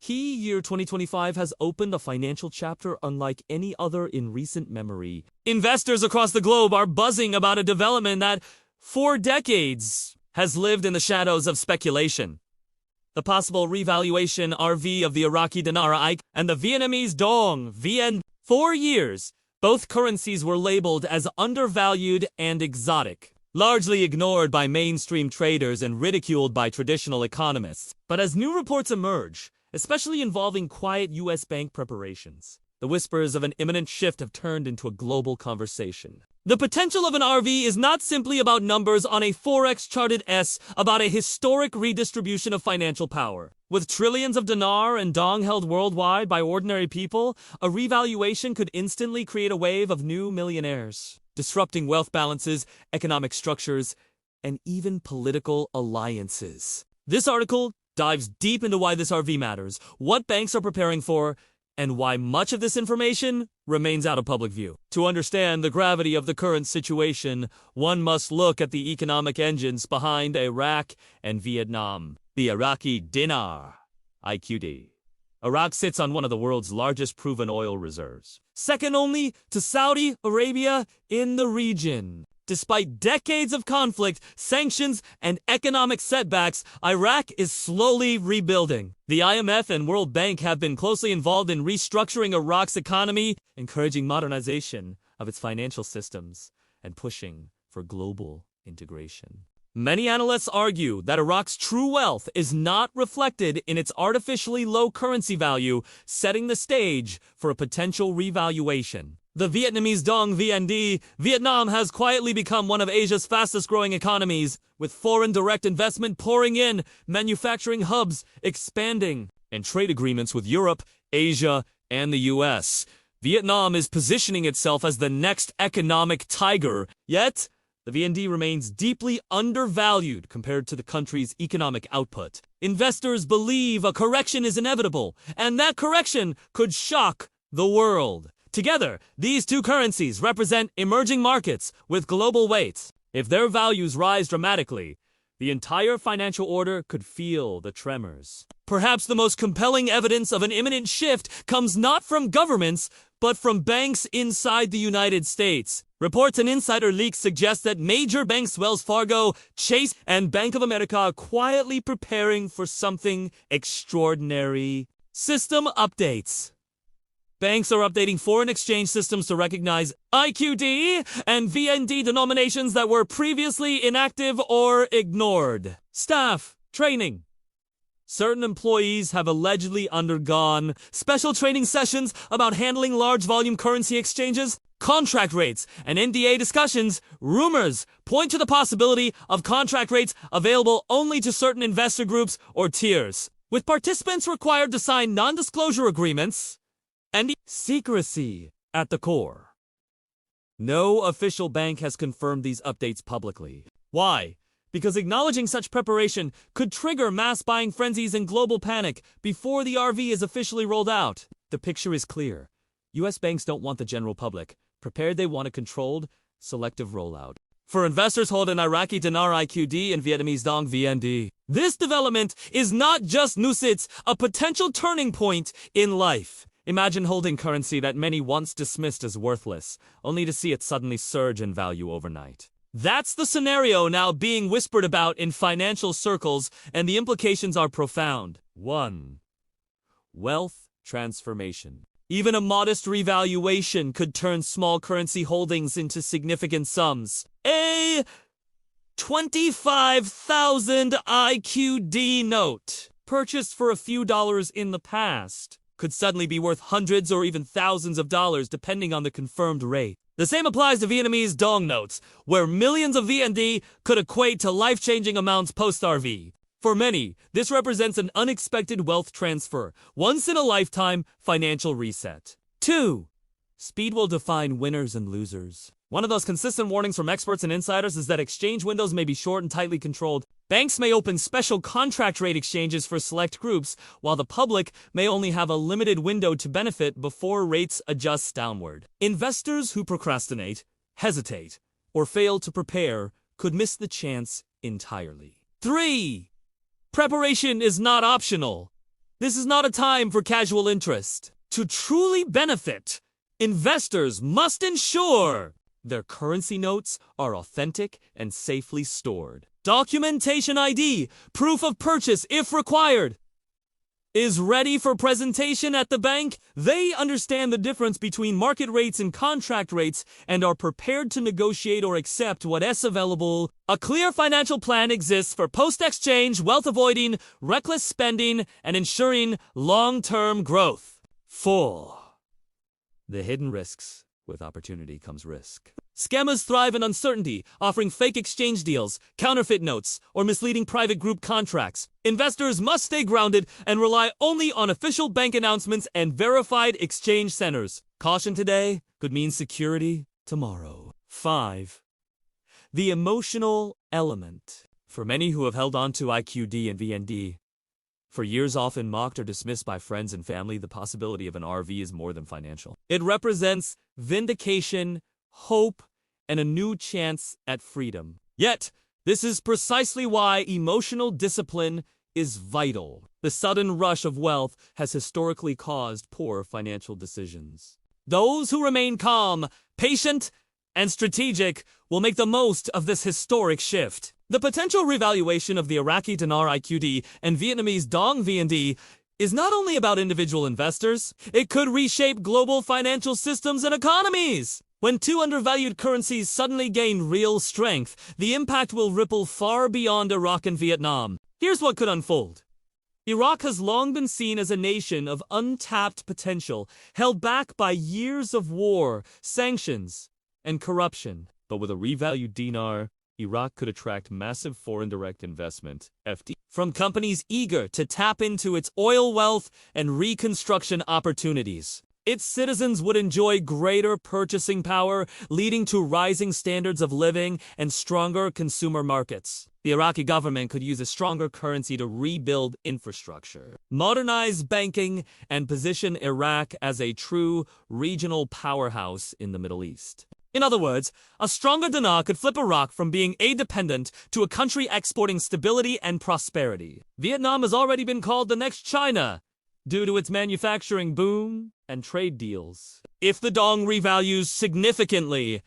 Key year 2025 has opened a financial chapter unlike any other in recent memory. Investors across the globe are buzzing about a development that, for decades, has lived in the shadows of speculation. The possible revaluation RV of the Iraqi Dinar and the Vietnamese Dong (VN). For years, both currencies were labeled as undervalued and exotic, largely ignored by mainstream traders and ridiculed by traditional economists. But as new reports emerge, especially involving quiet U.S. bank preparations, the whispers of an imminent shift have turned into a global conversation. The potential of an RV is not simply about numbers on a Forex charted S, about a historic redistribution of financial power. With trillions of dinar and dong held worldwide by ordinary people, a revaluation could instantly create a wave of new millionaires, disrupting wealth balances, economic structures, and even political alliances. This article dives deep into why this RV matters, what banks are preparing for, and why much of this information remains out of public view. To understand the gravity of the current situation, one must look at the economic engines behind Iraq and Vietnam. The Iraqi Dinar, IQD. Iraq sits on one of the world's largest proven oil reserves, second only to Saudi Arabia in the region. Despite decades of conflict, sanctions, and economic setbacks, Iraq is slowly rebuilding. The IMF and World Bank have been closely involved in restructuring Iraq's economy, encouraging modernization of its financial systems, and pushing for global integration. Many analysts argue that Iraq's true wealth is not reflected in its artificially low currency value, setting the stage for a potential revaluation. The Vietnamese Dong VND, Vietnam has quietly become one of Asia's fastest-growing economies, with foreign direct investment pouring in, manufacturing hubs expanding, and trade agreements with Europe, Asia, and the US. Vietnam is positioning itself as the next economic tiger, yet the VND remains deeply undervalued compared to the country's economic output. Investors believe a correction is inevitable, and that correction could shock the world. Together, these two currencies represent emerging markets with global weights. If their values rise dramatically, the entire financial order could feel the tremors. Perhaps the most compelling evidence of an imminent shift comes not from governments, but from banks inside the United States. Reports and insider leaks suggest that major banks Wells Fargo, Chase, and Bank of America are quietly preparing for something extraordinary. System updates. Banks are updating foreign exchange systems to recognize IQD and VND denominations that were previously inactive or ignored. Staff training. Certain employees have allegedly undergone special training sessions about handling large volume currency exchanges, contract rates, and NDA discussions. Rumors point to the possibility of contract rates available only to certain investor groups or tiers, with participants required to sign non-disclosure agreements and secrecy at the core. No official bank has confirmed these updates publicly. Why? Because acknowledging such preparation could trigger mass buying frenzies and global panic before the RV is officially rolled out. The picture is clear. U.S. banks don't want the general public prepared, they want a controlled, selective rollout. For investors holding Iraqi Dinar IQD and Vietnamese Dong VND, this development is not just news, it's a potential turning point in life. Imagine holding currency that many once dismissed as worthless, only to see it suddenly surge in value overnight. That's the scenario now being whispered about in financial circles, and the implications are profound. 1. Wealth transformation. Even a modest revaluation could turn small currency holdings into significant sums. A 25,000 IQD note, purchased for a few dollars in the past, could suddenly be worth hundreds or even thousands of dollars depending on the confirmed rate. The same applies to Vietnamese Dong notes, where millions of VND could equate to life-changing amounts post-RV. For many, this represents an unexpected wealth transfer, once-in-a-lifetime financial reset. 2. Speed will define winners and losers. One of those consistent warnings from experts and insiders is that exchange windows may be short and tightly controlled. Banks may open special contract rate exchanges for select groups, while the public may only have a limited window to benefit before rates adjust downward. Investors who procrastinate, hesitate, or fail to prepare could miss the chance entirely. 3. Preparation is not optional. This is not a time for casual interest. To truly benefit, investors must ensure their currency notes are authentic and safely stored. Documentation ID, proof of purchase if required, is ready for presentation at the bank. They understand the difference between market rates and contract rates and are prepared to negotiate or accept what is available. A clear financial plan exists for post-exchange, wealth avoiding, reckless spending, and ensuring long-term growth. 4. The hidden risks. With opportunity comes risk. Scammers thrive in uncertainty, offering fake exchange deals, counterfeit notes, or misleading private group contracts. Investors must stay grounded and rely only on official bank announcements and verified exchange centers. Caution today could mean security tomorrow. 5. The emotional element. For many who have held on to IQD and VND, for years often mocked or dismissed by friends and family, the possibility of an RV is more than financial. It represents vindication, hope, and a new chance at freedom. Yet, this is precisely why emotional discipline is vital. The sudden rush of wealth has historically caused poor financial decisions. Those who remain calm, patient, and strategic will make the most of this historic shift. The potential revaluation of the Iraqi Dinar IQD and Vietnamese Dong VND is not only about individual investors, it could reshape global financial systems and economies. When two undervalued currencies suddenly gain real strength, the impact will ripple far beyond Iraq and Vietnam. Here's what could unfold. Iraq has long been seen as a nation of untapped potential, held back by years of war, sanctions, and corruption. But with a revalued dinar, Iraq could attract massive foreign direct investment, FDI, from companies eager to tap into its oil wealth and reconstruction opportunities. Its citizens would enjoy greater purchasing power, leading to rising standards of living and stronger consumer markets. The Iraqi government could use a stronger currency to rebuild infrastructure, modernize banking, and position Iraq as a true regional powerhouse in the Middle East. In other words, a stronger dinar could flip Iraq from being aid-dependent to a country exporting stability and prosperity. Vietnam has already been called the next China due to its manufacturing boom and trade deals. If the Dong revalues significantly,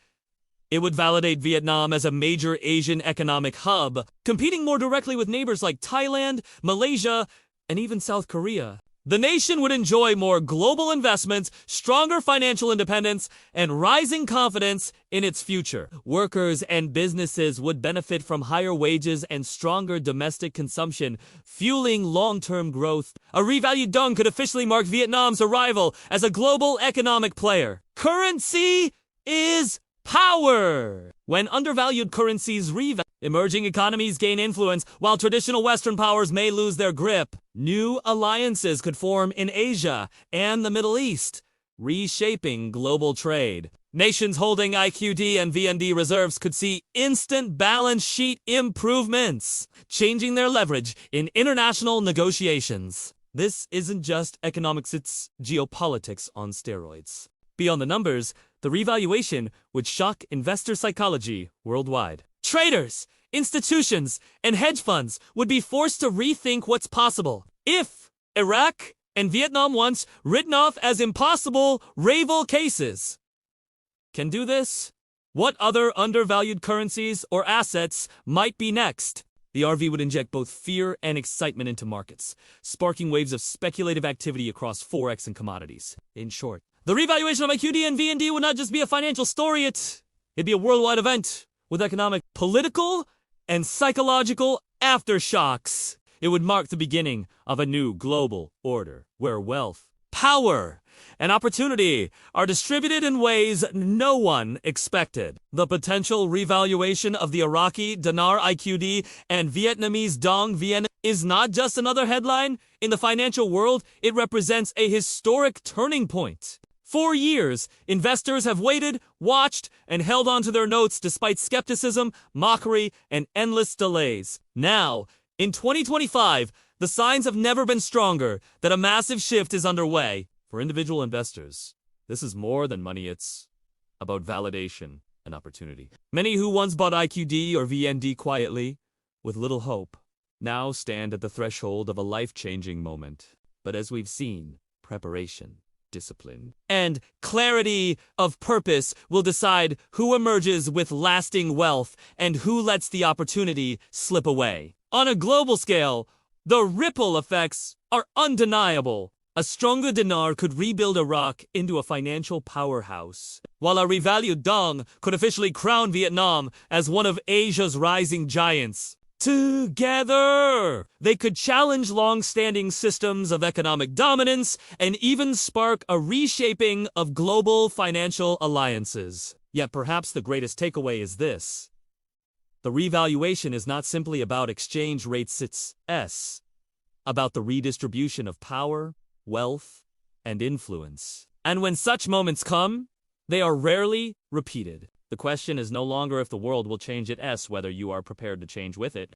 it would validate Vietnam as a major Asian economic hub, competing more directly with neighbors like Thailand, Malaysia, and even South Korea. The nation would enjoy more global investments, stronger financial independence, and rising confidence in its future. Workers and businesses would benefit from higher wages and stronger domestic consumption, fueling long-term growth. A revalued dong could officially mark Vietnam's arrival as a global economic player. Currency is power. When undervalued currencies revalue, emerging economies gain influence, while traditional Western powers may lose their grip. New alliances could form in Asia and the Middle East, reshaping global trade. Nations holding IQD and VND reserves could see instant balance sheet improvements, changing their leverage in international negotiations. This isn't just economics, it's geopolitics on steroids. Beyond the numbers, the revaluation would shock investor psychology worldwide. Traders, institutions, and hedge funds would be forced to rethink what's possible. If Iraq and Vietnam, once written off as impossible rival cases, can do this, what other undervalued currencies or assets might be next? The RV would inject both fear and excitement into markets, sparking waves of speculative activity across Forex and commodities. In short, the revaluation of IQD and VND would not just be a financial story, it'd be a worldwide event with economic, political, and psychological aftershocks. It would mark the beginning of a new global order where wealth, power, and opportunity are distributed in ways no one expected. The potential revaluation of the Iraqi Dinar IQD and Vietnamese Dong VN is not just another headline. In the financial world, it represents a historic turning point. For years, investors have waited, watched, and held on to their notes despite skepticism, mockery, and endless delays. Now, in 2025, the signs have never been stronger that a massive shift is underway. For individual investors, this is more than money, it's about validation and opportunity. Many who once bought IQD or VND quietly, with little hope, now stand at the threshold of a life-changing moment. But as we've seen, preparation, discipline, and clarity of purpose will decide who emerges with lasting wealth and who lets the opportunity slip away. On a global scale, the ripple effects are undeniable. A stronger dinar could rebuild Iraq into a financial powerhouse, while a revalued dong could officially crown Vietnam as one of Asia's rising giants. Together, they could challenge long-standing systems of economic dominance and even spark a reshaping of global financial alliances. Yet perhaps the greatest takeaway is this. The revaluation is not simply about exchange rates, it's about the redistribution of power, wealth, and influence. And when such moments come, they are rarely repeated. The question is no longer if the world will change, it's whether you are prepared to change with it.